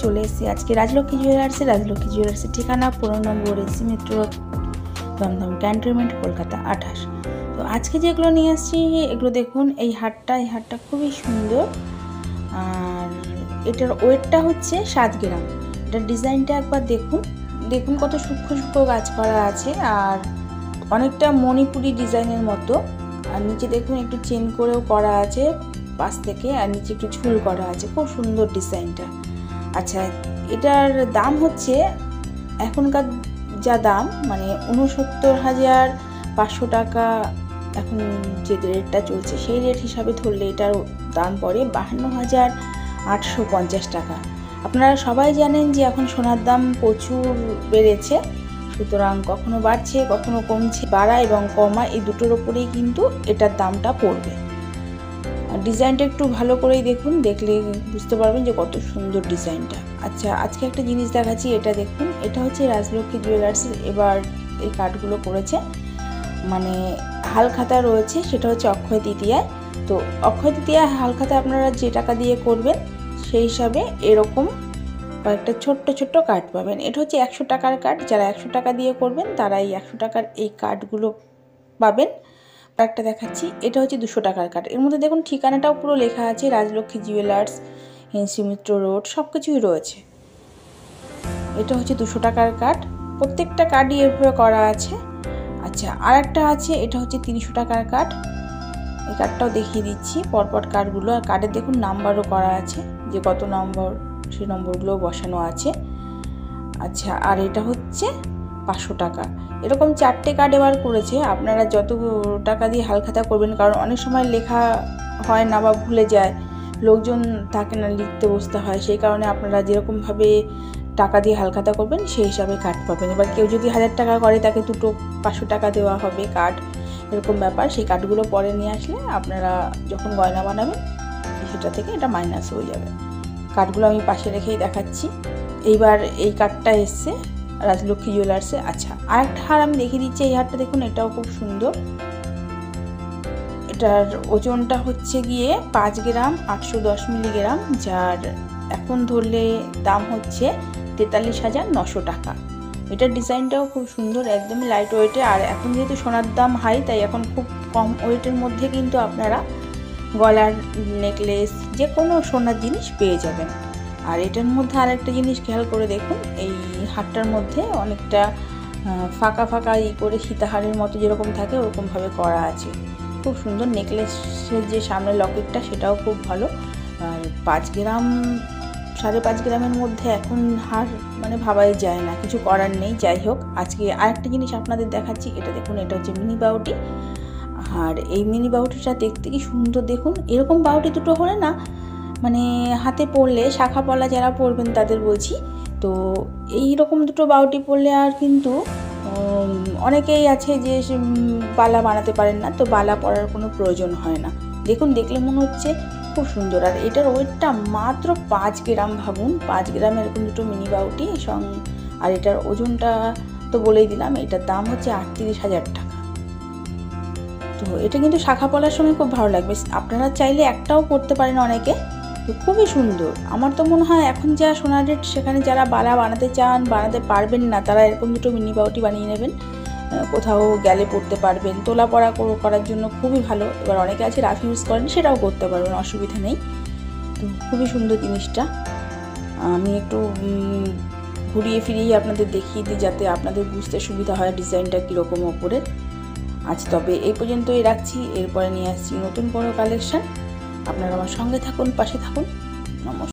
চলে এসেছি আজকে রাজলক্ষ্মী জুয়েলার্সের ঠিকানা 15 নম্বর AC metro road, Dumdum cantonment, Kolkata 28। তো আজকে যেগুলো নিয়ে আসছি এগুলো দেখুন। এই হারটা খুবই সুন্দর, আর এটার ওয়েটটা হচ্ছে 7 গ্রাম। এটার ডিজাইনটা একবার দেখুন কত সূক্ষ্ম সূক্ষ্ম কাজ করা আছে, আর অনেকটা মণিপুরি ডিজাইনের মতো। আর নিচে দেখুন একটু চেন করেও করা আছে পাশ থেকে, আর নিচে একটু ঝুল করা আছে, খুব সুন্দর ডিজাইনটা। আচ্ছা, এটার দাম হচ্ছে এখনকার যা দাম, মানে 69,500 টাকা এখন যে রেটটা চলছে, সেই রেট হিসাবে ধরলে এটার দাম পড়ে 52,850 টাকা। আপনারা সবাই জানেন যে এখন সোনার দাম প্রচুর বেড়েছে, সুতরাং কখনো বাড়ছে কখনো কমছে। বাড়া এবং কমা এই দুটোর ওপরেই কিন্তু এটার দামটা পড়বে। ডিজাইনটা একটু ভালো করেই দেখুন, দেখলে বুঝতে পারবেন যে কত সুন্দর ডিজাইনটা। আচ্ছা, আজকে একটা জিনিস দেখাচ্ছি, এটা দেখুন। এটা হচ্ছে রাজলক্ষ্মী জুয়েলার্সের এবার এই কার্ডগুলো করেছে, মানে হালখাতা রয়েছে, সেটা হচ্ছে অক্ষয় তৃতীয়ায়। তো অক্ষয় তৃতীয়ায় হালখাতা আপনারা যে টাকা দিয়ে করবেন সেই হিসাবে এরকম কয়েকটা ছোট্ট ছোট্ট কার্ড পাবেন। এটা হচ্ছে 100 টাকার কার্ড। যারা 100 টাকা দিয়ে করবেন তারা এই 100 টাকার এই কার্ডগুলো পাবেন। একটা দেখাচ্ছি, এটা হচ্ছে 200 টাকার কার্ড। এর মধ্যে দেখুন ঠিকানাটাও পুরো লেখা আছে, রাজলক্ষ্মী জুয়েলার্স, এনসি মিত্র রোড, সব কিছুই রয়েছে। এটা হচ্ছে 200 টাকার কার্ড, প্রত্যেকটা কার্ডই এভাবে করা আছে। আচ্ছা, আর একটা আছে, এটা হচ্ছে 300 টাকার কার্ড। এই কার্ডটাও দেখিয়ে দিচ্ছি পরপর কার্ডগুলো, আর কার্ডে দেখুন নাম্বারও করা আছে, যে কত নম্বর সেই নম্বরগুলোও বসানো আছে। আচ্ছা, আর এটা হচ্ছে 500 টাকা। এরকম 4টে কার্ড এবার করেছে। আপনারা যত টাকা দিয়ে হালখাতা করবেন, কারণ অনেক সময় লেখা হয় না বা ভুলে যায়, লোকজন থাকে না, লিখতে বসতে হয়, সেই কারণে আপনারা যেরকমভাবে টাকা দিয়ে হালখাতা করবেন সেই হিসাবে কার্ড পাবেন। এবার কেউ যদি 1000 টাকা করে তাকে দুটো 500 টাকা দেওয়া হবে কার্ড, এরকম ব্যাপার। সেই কার্ডগুলো পরে নিয়ে আসলে আপনারা যখন গয়না বানাবেন সেটা থেকে এটা মাইনাস হয়ে যাবে। কার্ডগুলো আমি পাশে রেখেই দেখাচ্ছি। এইবার এই কার্ডটা এসছে রাজলক্ষ্মী জুয়েলার্সে। আচ্ছা, আর একটা হার আমি দেখিয়ে দিচ্ছি। এই হারটা দেখুন, এটাও খুব সুন্দর। এটার ওজনটা হচ্ছে গিয়ে 5 গ্রাম 810 মিলিগ্রাম, যার এখন ধরলে দাম হচ্ছে 43,900 টাকা। এটার ডিজাইনটাও খুব সুন্দর, একদমই লাইট ওয়েটে। আর এখন যেহেতু সোনার দাম হাই, তাই এখন খুব কম ওয়েটের মধ্যে কিন্তু আপনারা গলার নেকলেস, যে কোনো সোনার জিনিস পেয়ে যাবেন। আর এটার মধ্যে আর একটা জিনিস খেয়াল করে দেখুন, এই হারটার মধ্যে অনেকটা ফাঁকা ফাঁকা করে সীতাহারের মতো যেরকম থাকে ওরকমভাবে করা আছে, খুব সুন্দর। নেকলেসের যে সামনে লকেটটা সেটাও খুব ভালো। আর 5 গ্রাম 5.5 গ্রামের মধ্যে এখন হার মানে ভাবাই যায় না, কিছু করার নেই। যাই হোক, আজকে আরেকটা জিনিস আপনাদের দেখাচ্ছি। এটা দেখুন, এটা হচ্ছে মিনি বাউটি। আর এই মিনি বাউটিটা দেখতে কি সুন্দর দেখুন। এরকম বাউটি দুটো হলে না, মানে হাতে পরলে, শাখা পলা যারা পরবেন তাদের বলছি, তো এইরকম দুটো বাউটি পরলে আর কিন্তু অনেকেই আছে যে বালা বানাতে পারেন না, তো বালা পরার কোনো প্রয়োজন হয় না। দেখুন, দেখলে মনে হচ্ছে খুব সুন্দর। আর এটার ওয়েটটা মাত্র 5 গ্রাম। ভাবুন, 5 গ্রাম এরকম দুটো মিনি বাউটি আর এটার ওজনটা তো বলেই দিলাম। এটার দাম হচ্ছে 38,000 টাকা। তো এটা কিন্তু শাখা পলার সময় খুব ভালো লাগবে। আপনারা চাইলে একটাও করতে পারেন অনেকে, তো খুবই সুন্দর। আমার তো মনে হয় এখন যা সোনার রেট, সেখানে যারা বালা বানাতে চান, বানাতে পারবেন না, তারা এরকম দুটো মিনি বাউটি বানিয়ে নেবেন, কোথাও গেলে পড়তে পারবেন। তোলা পড়া করার জন্য খুবই ভালো। এবার অনেকে আছে রাফ ইউজ করেন, সেটাও করতে পারবেন, অসুবিধা নেই। তো খুবই সুন্দর জিনিসটা। আমি একটু ঘুরিয়ে ফিরিয়ে আপনাদের দেখিয়ে দিই, যাতে আপনাদের বুঝতে সুবিধা হয় ডিজাইনটা কীরকম ওপরের। আজ তবে এই পর্যন্তই রাখছি, এরপরে নিয়ে আসছি নতুন কোনো কালেকশান। আপনারা আমার সঙ্গে থাকুন, পাশে থাকুন। নমস্কার।